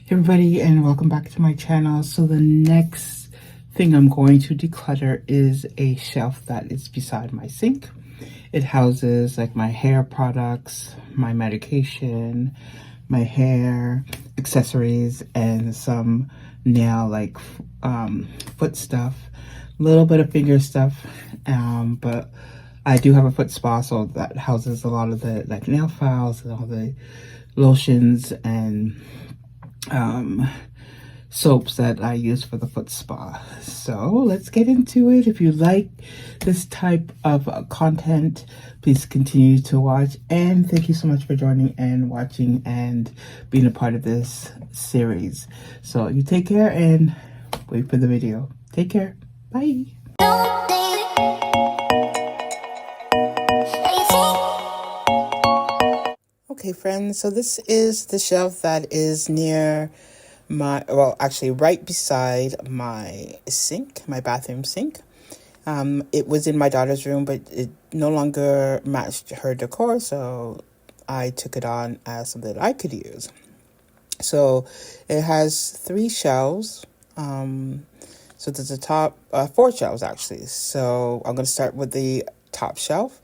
Everybody, and welcome back to my channel. So the next thing I'm going to declutter is a shelf that is beside my sink. It houses like my hair products, my medication, my hair accessories, and some nail foot stuff, a little bit of finger stuff, but I do have a foot spa, so that houses a lot of the like nail files and all the lotions and soaps that I use for the foot spa. So let's get into it. If you like this type of content, please continue to watch, and thank you so much for joining and watching and being a part of this series. So you take care and wait for the video. Take care. Bye. Okay, friends, so this is the shelf that is near actually right beside my sink, my bathroom sink. It was in my daughter's room, but it no longer matched her decor, so I took it on as something that I could use. So it has 3 shelves. So there's a top, 4 shelves actually. So I'm going to start with the top shelf.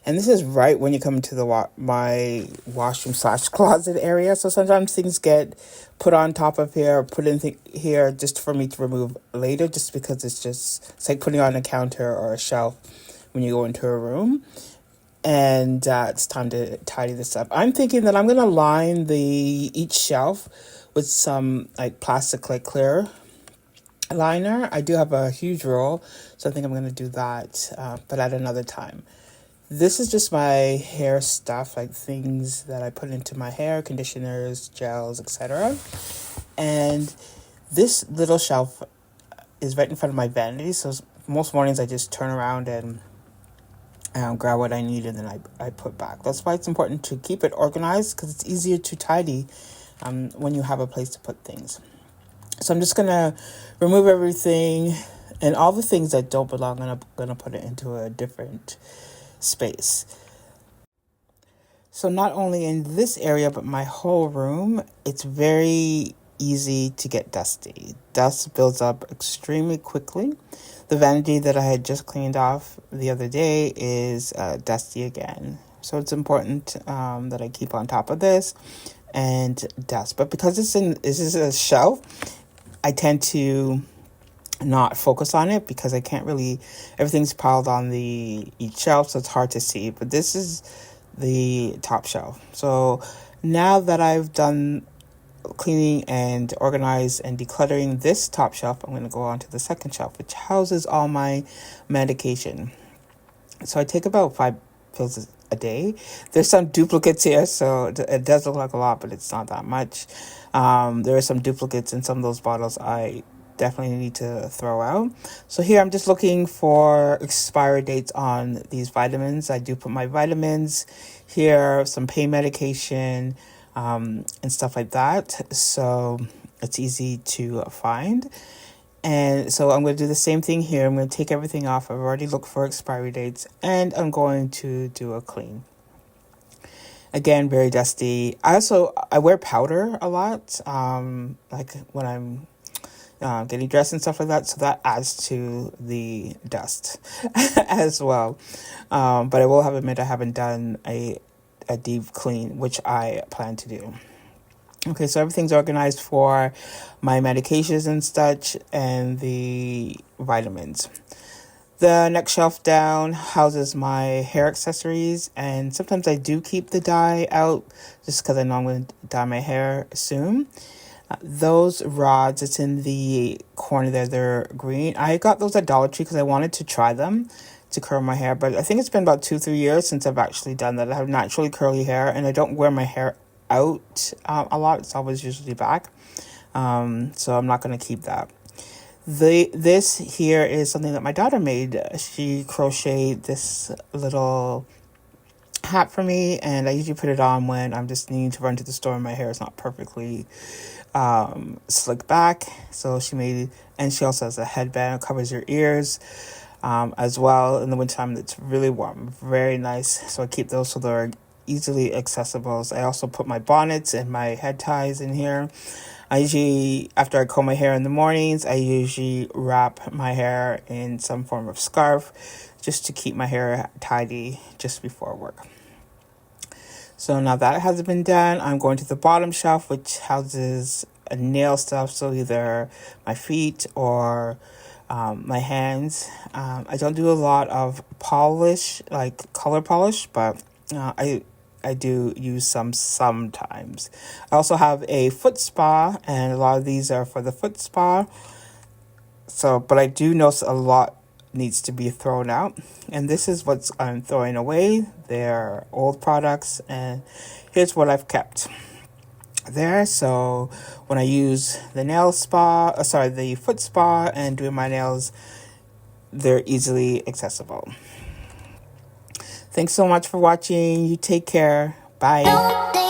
And this is right when you come into my washroom / closet area. So sometimes things get put on top of here, or put in here just for me to remove later, just because it's like putting on a counter or a shelf when you go into a room. And it's time to tidy this up. I'm thinking that I'm going to line each shelf with some like plastic clear liner. I do have a huge roll, so I think I'm going to do that, but at another time. This is just my hair stuff, like things that I put into my hair, conditioners, gels, etc. And this little shelf is right in front of my vanity, so most mornings I just turn around and grab what I need, and then I put back. That's why it's important to keep it organized, because it's easier to tidy when you have a place to put things. So I'm just going to remove everything, and all the things that don't belong, I'm going to put it into a different space. So not only in this area, but my whole room, it's very easy to get dusty. Dust builds up extremely quickly. The vanity that I had just cleaned off the other day is dusty again. So it's important that I keep on top of this and dust. But because this is a shelf, I tend to not focus on it because I can't really, everything's piled on each shelf, so it's hard to see. But this is the top shelf. So now that I've done cleaning and organized and decluttering this top shelf, I'm going to go on to the second shelf, which houses all my medication. So I take about 5 pills a day. There's some duplicates here, so it does look like a lot, but it's not that much. There are some duplicates in some of those bottles I definitely need to throw out. So here I'm just looking for expiry dates on these vitamins. I do put my vitamins here, some pain medication, and stuff like that. So it's easy to find. And so I'm going to do the same thing here. I'm going to take everything off. I've already looked for expiry dates, and I'm going to do a clean. Again, very dusty. I wear powder a lot, like when I'm getting dressed and stuff like that. So that adds to the dust as well. But I will have to admit I haven't done a deep clean, which I plan to do. Okay, so everything's organized for my medications and such, and the vitamins. The next shelf down houses my hair accessories, and sometimes I do keep the dye out just because I know I'm going to dye my hair soon. Those rods, it's in the corner there, they're green. I got those at Dollar Tree because I wanted to try them to curl my hair, but I think it's been about 2-3 years since I've actually done that. I have naturally curly hair, and I don't wear my hair out a lot. It's always usually back, so I'm not going to keep that. This here is something that my daughter made. She crocheted this little hat for me, and I usually put it on when I'm just needing to run to the store and my hair is not perfectly slick back. So she made, and she also has a headband that covers your ears as well. In the wintertime, it's really warm, very nice. So I keep those so they're easily accessible. So I also put my bonnets and my head ties in here. I usually, after I comb my hair in the mornings, I usually wrap my hair in some form of scarf just to keep my hair tidy just before work. So now that has been done, I'm going to the bottom shelf, which houses nail stuff. So either my feet or my hands. I don't do a lot of polish, like color polish, but I do use some sometimes. I also have a foot spa, and a lot of these are for the foot spa. So, but I do notice a lot needs to be thrown out, and this is what I'm throwing away. They're old products, and here's what I've kept there. So when I use the the foot spa and doing my nails, they're easily accessible. Thanks so much for watching. You take care. Bye.